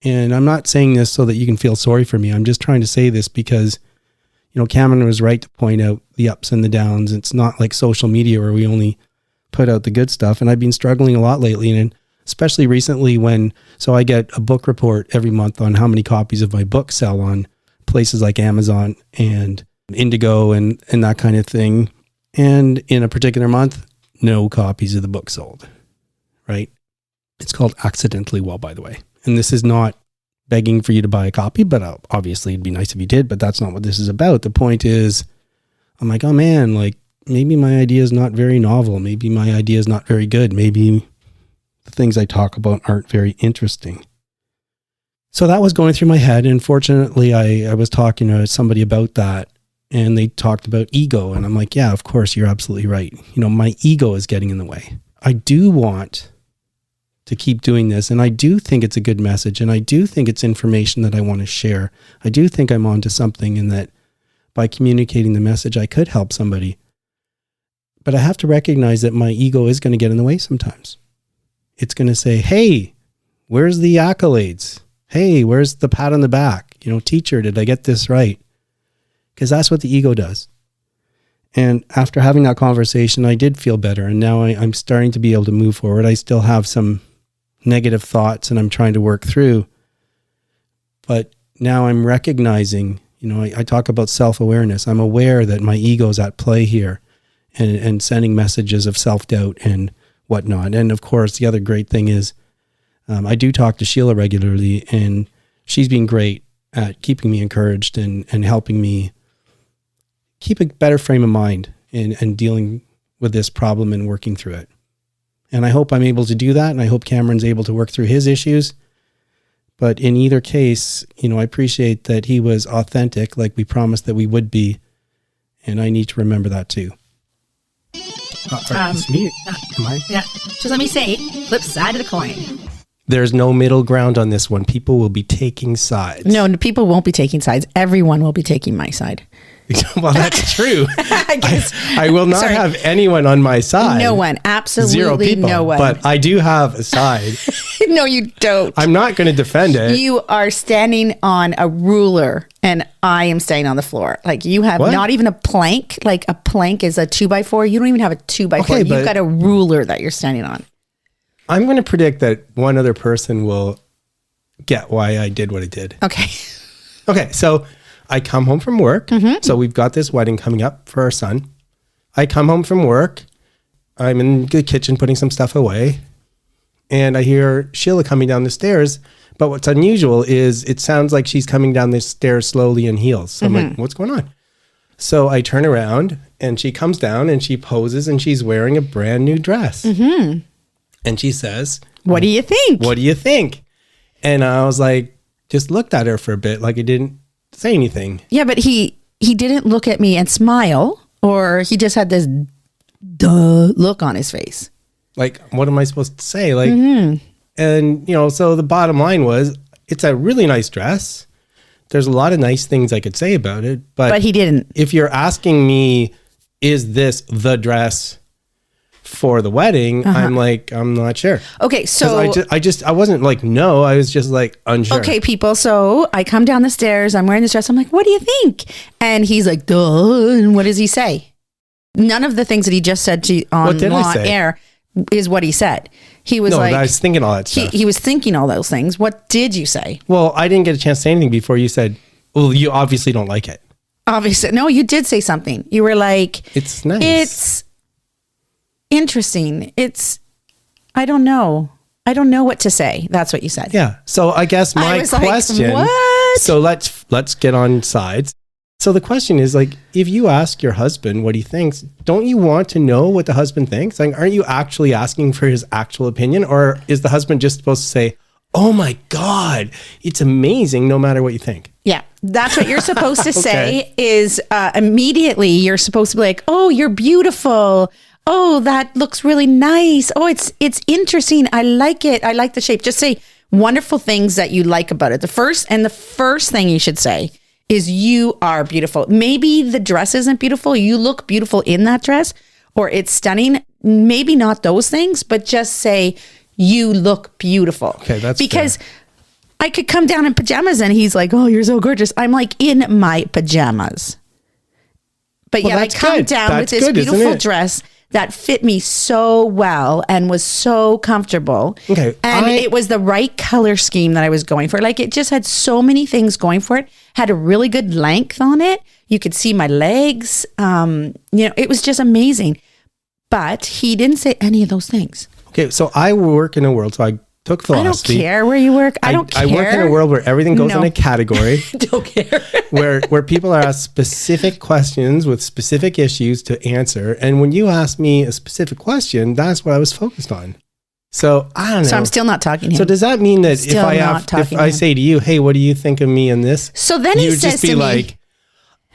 S1: And I'm not saying this so that you can feel sorry for me. I'm just trying to say this because, Cameron was right to point out the ups and the downs. It's not like social media where we only put out the good stuff. And I've been struggling a lot lately, and especially recently so I get a book report every month on how many copies of my book sell on places like Amazon and Indigo and that kind of thing. And in a particular month, no copies of the book sold, right? It's called Accidentally Well, by the way. And this is not begging for you to buy a copy, but obviously it'd be nice if you did, but that's not what this is about. The point is, I'm like, oh man, like maybe my idea is not very novel. Maybe my idea is not very good. Maybe the things I talk about aren't very interesting. So that was going through my head. And fortunately, I was talking to somebody about that, and they talked about ego. And I'm like, yeah, of course, you're absolutely right. My ego is getting in the way. I do want to keep doing this. And I do think it's a good message. And I do think it's information that I want to share. I do think I'm onto something, and that by communicating the message, I could help somebody. But I have to recognize that my ego is going to get in the way sometimes. It's going to say, hey, where's the accolades? Hey, where's the pat on the back? Teacher, did I get this right? Because that's what the ego does. And after having that conversation, I did feel better. And now I'm starting to be able to move forward. I still have some negative thoughts and I'm trying to work through. But now I'm recognizing, I talk about self-awareness. I'm aware that my ego is at play here and sending messages of self-doubt and whatnot. And of course, the other great thing is I do talk to Sheila regularly, and she's been great at keeping me encouraged and helping me keep a better frame of mind and dealing with this problem and working through it. And I hope I'm able to do that. And I hope Cameron's able to work through his issues. But in either case, I appreciate that he was authentic, like we promised that we would be. And I need to remember that too. It's me. Am I?
S5: Yeah. Just let me say, flip side of the coin.
S1: There's no middle ground on this one. People will be taking sides.
S5: No, people won't be taking sides. Everyone will be taking my side.
S1: Well, that's true.
S5: I guess.
S1: I will not have anyone on my side.
S5: No one. Absolutely
S1: 0 people,
S5: no one.
S1: But I do have a side.
S5: No, you don't.
S1: I'm not going to defend it.
S5: You are standing on a ruler and I am standing on the floor. Like you have not even a plank. Like a plank is a 2x4. You don't even have a 2x4.
S1: Okay,
S5: You've got a ruler that you're standing on.
S1: I'm going to predict that one other person will get why I did what I did.
S5: Okay.
S1: Okay, so I come home from work. Mm-hmm. So we've got this wedding coming up for our son. I come home from work. I'm in the kitchen putting some stuff away. And I hear Sheila coming down the stairs. But what's unusual is it sounds like she's coming down the stairs slowly in heels. So I'm like, what's going on? So I turn around and she comes down and she poses and she's wearing a brand new dress. Mm-hmm. And she says,
S5: what do you think?
S1: What do you think? And I was like, just looked at her for a bit, like I didn't say anything.
S5: Yeah, but he didn't look at me and smile, or he just had this duh look on his face.
S1: Like, what am I supposed to say? Like, and so the bottom line was, it's a really nice dress. There's a lot of nice things I could say about it, but
S5: he didn't.
S1: If you're asking me, is this the dress for the wedding? I'm like, I'm not sure.
S5: Okay, so
S1: I wasn't like, no, I was just like unsure.
S5: Okay, people. So I come down the stairs. I'm wearing this dress. I'm like, what do you think? And he's like, duh. And what does he say? None of the things that he just said to on air is what he said. He was I
S1: was thinking all that stuff.
S5: He was thinking all those things. What did you say?
S1: Well, I didn't get a chance to say anything before you said, well, you obviously don't like it.
S5: Obviously. No, you did say something. You were like,
S1: it's nice.
S5: It's interesting. I don't know what to say. That's what you said.
S1: Yeah. So I guess my question,
S5: like, what?
S1: So let's get on sides. So the question is, like, if you ask your husband what he thinks, don't you want to know what the husband thinks? Like, aren't you actually asking for his actual opinion? Or is the husband just supposed to say, oh my God, it's amazing no matter what you think?
S5: Yeah, that's what you're supposed to say is immediately you're supposed to be like, oh, you're beautiful. Oh, that looks really nice. Oh, it's interesting. I like it. I like the shape. Just say wonderful things that you like about it. The first thing you should say is you are beautiful. Maybe the dress isn't beautiful. You look beautiful in that dress, or it's stunning. Maybe not those things, but just say you look beautiful.
S1: Okay, that's
S5: because
S1: fair.
S5: I could come down in pajamas and he's like, oh, you're so gorgeous. I'm like in my pajamas. But yet I come down with this beautiful dress that fit me so well and was so comfortable.
S1: Okay.
S5: And it was the right color scheme that I was going for. Like, it just had so many things going for it. Had a really good length on it. You could see my legs. It was just amazing. But he didn't say any of those things.
S1: Okay. So I work in a world, so I took philosophy.
S5: I don't care where you work. I don't care.
S1: I work in a world where everything goes in a category.
S5: Don't care.
S1: where people are asked specific questions with specific issues to answer. And when you asked me a specific question, that's what I was focused on. So I don't know.
S5: So I'm still not talking to him.
S1: So does that mean that if
S5: Still not talking to him.
S1: say to you, hey, what do you think of me in this?
S5: So then he
S1: you would
S5: says
S1: just be
S5: to me,
S1: like,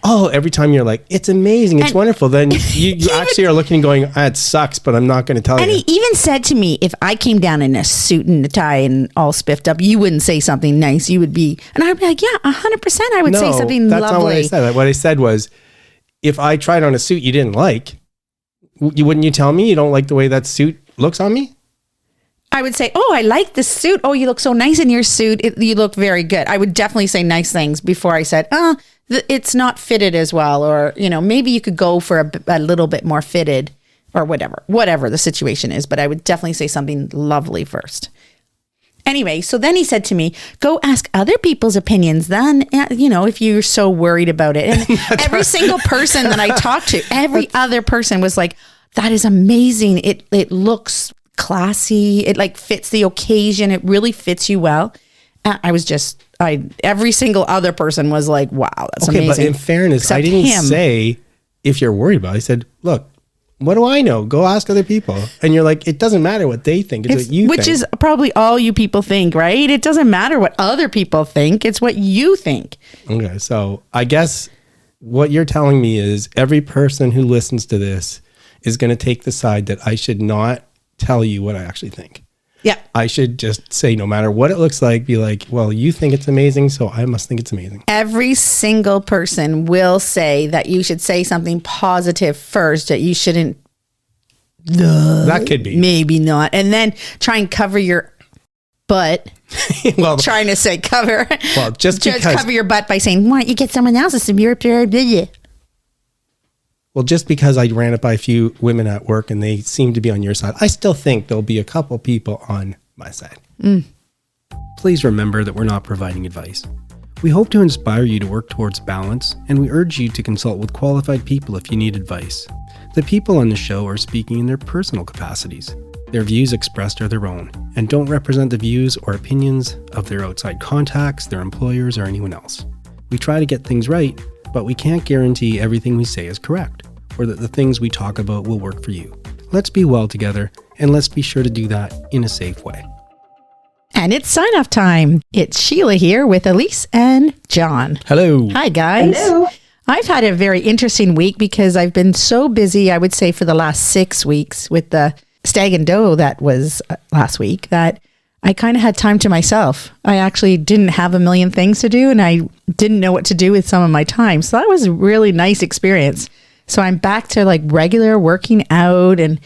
S1: oh, every time you're like, it's amazing, it's wonderful. Then you actually are looking and going, it sucks, but I'm not going to tell you.
S5: and he even said to me, if I came down in a suit and a tie and all spiffed up, you wouldn't say something nice. You would be, and I'd be like, yeah, 100%. I would say something
S1: that's
S5: lovely.
S1: not what I said. What I said was, if I tried on a suit you didn't like, wouldn't you tell me you don't like the way that suit looks on me?
S5: I would say, oh, I like this suit. Oh, you look so nice in your suit. You look very good. I would definitely say nice things before I said, it's not fitted as well. Or, maybe you could go for a little bit more fitted or whatever the situation is. But I would definitely say something lovely first. Anyway, so then he said to me, go ask other people's opinions then, if you're so worried about it. And every single person that I talked to, every other person was like, that is amazing. It looks classy. It like fits the occasion. It really fits you well. Every single other person was like, wow, that's amazing.
S1: But in fairness,
S5: Except
S1: I didn't
S5: him.
S1: say if you're worried about it. I said, look, what do I know? Go ask other people. And you're like, it doesn't matter what they think. It's what you think.
S5: Which is probably all you people think, right? It doesn't matter what other people think. It's what you think.
S1: Okay. So I guess what you're telling me is every person who listens to this is going to take the side that I should not tell you what I actually think.
S5: Yeah.
S1: I should just say, no matter what it looks like, be like, well, you think it's amazing, so I must think it's amazing.
S5: Every single person will say that you should say something positive first, that you shouldn't.
S1: That could be.
S5: Maybe not. And then try and cover your butt.
S1: Well,
S5: trying to say cover.
S1: Well, just
S5: cover your butt by saying, why don't you get someone else's?
S1: Well, just because I ran it by a few women at work and they seem to be on your side, I still think there'll be a couple people on my side.
S7: Please remember that we're not providing advice. We hope to inspire you to work towards balance, and we urge you to consult with qualified people if you need advice. The people on the show are speaking in their personal capacities. Their views expressed are their own and don't represent the views or opinions of their outside contacts, their employers, or anyone else. We try to get things right, but we can't guarantee everything we say is correct, or that the things we talk about will work for you. Let's be well together, and let's be sure to do that in a safe way.
S5: And it's sign-off time. It's Sheila here with Elise and John.
S1: Hello.
S5: Hi, guys.
S6: Hello.
S5: I've had a very interesting week because I've been so busy, I would say, for the last 6 weeks with the stag and doe that was last week, that I kind of had time to myself. I actually didn't have a million things to do, and I didn't know what to do with some of my time. So that was a really nice experience. So I'm back to like regular working out and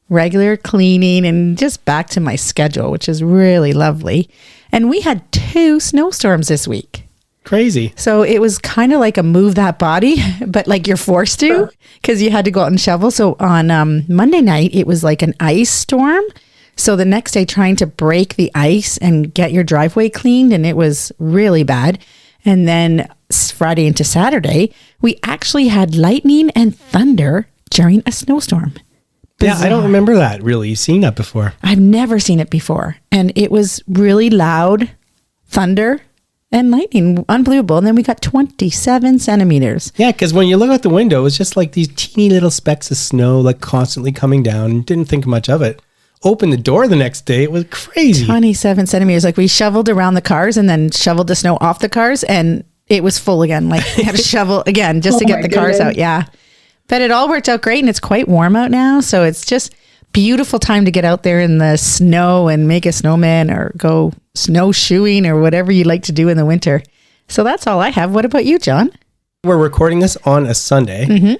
S5: regular cleaning and just back to my schedule, which is really lovely. And we had 2 snowstorms this week.
S1: Crazy.
S5: So it was kind of like a move that body, but like you're forced to because you had to go out and shovel. So on Monday night, it was like an ice storm. So the next day, trying to break the ice and get your driveway cleaned, and it was really bad. And then Friday into Saturday, we actually had lightning and thunder during a snowstorm. Bizarre.
S1: Yeah, I don't remember that really seeing that before.
S5: I've never seen it before. And it was really loud thunder and lightning. Unbelievable. And then we got 27 centimeters.
S1: Yeah, because when you look out the window, it's just like these teeny little specks of snow like constantly coming down. Didn't think much of it. Opened the door the next day. It was crazy.
S5: 27 centimeters. Like we shoveled around the cars and then shoveled the snow off the cars, and it was full again. Like we had to shovel again just to get the cars out. Yeah. But it all worked out great, and it's quite warm out now. So it's just beautiful time to get out there in the snow and make a snowman or go snowshoeing or whatever you like to do in the winter. So that's all I have. What about you, John?
S1: We're recording this on a Sunday.
S5: Mm-hmm.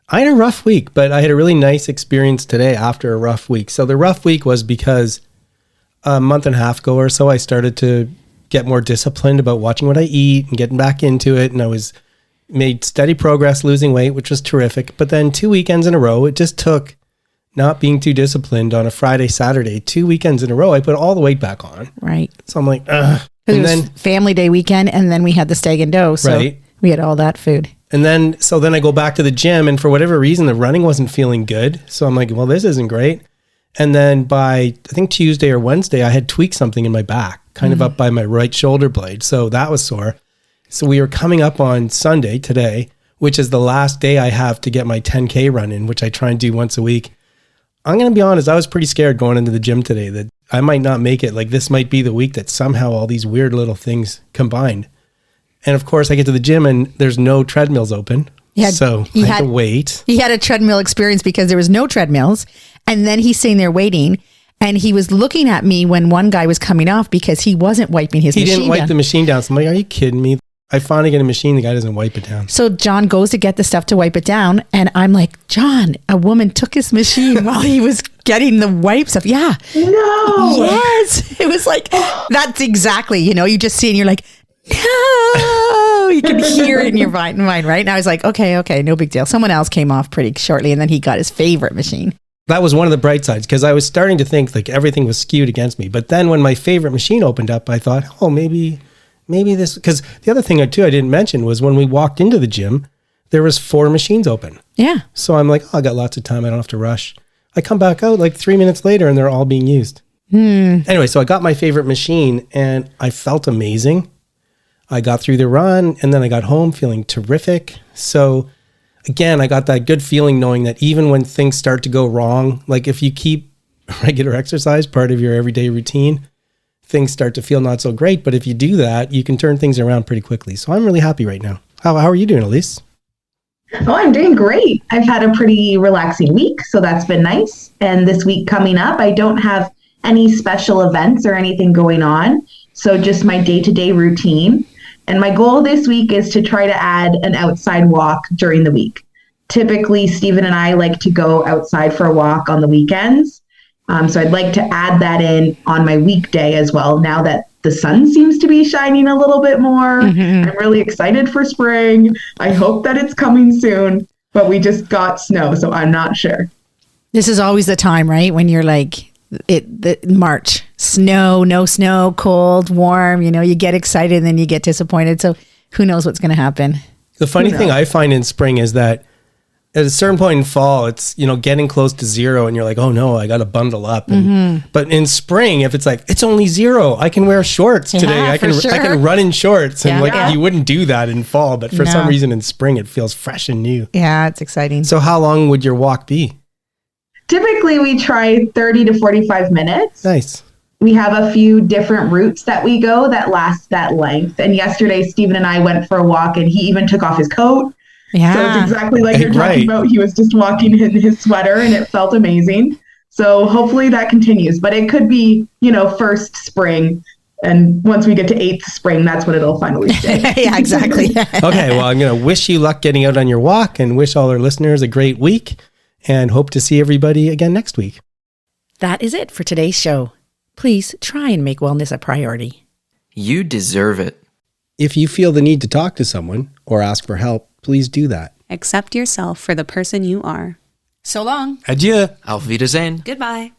S1: I had a rough week, but I had a really nice experience today after a rough week. So the rough week was because a month and a half ago or so, I started to get more disciplined about watching what I eat and getting back into it. And I made steady progress losing weight, which was terrific. But then 2 weekends in a row, it just took not being too disciplined on a Friday, Saturday, 2 weekends in a row. I put all the weight back on.
S5: Right.
S1: So I'm like, ugh.
S5: And then family day weekend, and then we had the stag and doe. So
S1: right.
S5: We had all that food.
S1: And then I go back to the gym, and for whatever reason, the running wasn't feeling good. So I'm like, well, this isn't great. And then by, I think Tuesday or Wednesday, I had tweaked something in my back, kind of up by my right shoulder blade. So that was sore. So we were coming up on Sunday today, which is the last day I have to get my 10K run in, which I try and do once a week.
S7: I'm going to be honest, I was pretty scared going into the gym today that I might not make it. Like this might be the week that somehow all these weird little things combined. And of course I get to the gym and there's no treadmills open. So I had to wait.
S5: He had a treadmill experience because there was no treadmills. And then he's sitting there waiting. And he was looking at me when one guy was coming off because he wasn't wiping his machine down.
S7: He didn't wipe the machine down. So I'm like, are you kidding me? I finally get a machine. The guy doesn't wipe it down.
S5: So John goes to get the stuff to wipe it down. And I'm like, John, a woman took his machine while he was getting the wipe stuff. Yeah.
S6: No.
S5: Yes. It was like, that's exactly, you just see it and you're like, no. You can hear it in your mind, right? And I was like, okay, no big deal. Someone else came off pretty shortly and then he got his favorite machine.
S7: That was one of the bright sides because I was starting to think like everything was skewed against me. But then when my favorite machine opened up, I thought, oh, maybe this, because the other thing too I didn't mention was when we walked into the gym, there was 4 machines open.
S5: Yeah.
S7: So I'm like, oh, I got lots of time. I don't have to rush. I come back out like 3 minutes later and they're all being used. Anyway, so I got my favorite machine and I felt amazing. I got through the run and then I got home feeling terrific. So again, I got that good feeling knowing that even when things start to go wrong, like if you keep regular exercise part of your everyday routine, things start to feel not so great. But if you do that, you can turn things around pretty quickly. So I'm really happy right now. How are you doing, Elise?
S6: Oh, I'm doing great. I've had a pretty relaxing week, so that's been nice. And this week coming up, I don't have any special events or anything going on. So just my day-to-day routine. And my goal this week is to try to add an outside walk during the week. Typically, Stephen and I like to go outside for a walk on the weekends. So I'd like to add that in on my weekday as well. Now that the sun seems to be shining a little bit more, I'm really excited for spring. I hope that it's coming soon, but we just got snow, so I'm not sure.
S5: This is always the time, right? When you're like, March, snow, no snow, cold, warm, you get excited and then you get disappointed. So who knows what's going to happen?
S7: The funny thing I find in spring is that at a certain point in fall, it's, getting close to 0 and you're like, oh no, I got to bundle up. But in spring, if it's like, it's only 0, I can wear shorts today. I can run in shorts. And you wouldn't do that in fall, but for some reason in spring, it feels fresh and new.
S5: Yeah, it's exciting.
S7: So how long would your walk be?
S6: Typically, we try 30 to 45 minutes.
S7: Nice.
S6: We have a few different routes that we go that last that length. And yesterday, Stephen and I went for a walk and he even took off his coat.
S5: Yeah.
S6: So it's exactly like you're talking about. He was just walking in his sweater and it felt amazing. So hopefully that continues. But it could be, first spring. And once we get to 8th spring, that's when it'll finally stay.
S5: Yeah, exactly.
S7: Okay, well, I'm going to wish you luck getting out on your walk and wish all our listeners a great week. And hope to see everybody again next week.
S5: That is it for today's show. Please try and make wellness a priority.
S4: You deserve it.
S7: If you feel the need to talk to someone or ask for help, please do that.
S8: Accept yourself for the person you are.
S5: So long.
S7: Adieu.
S4: Auf Wiedersehen.
S8: Goodbye.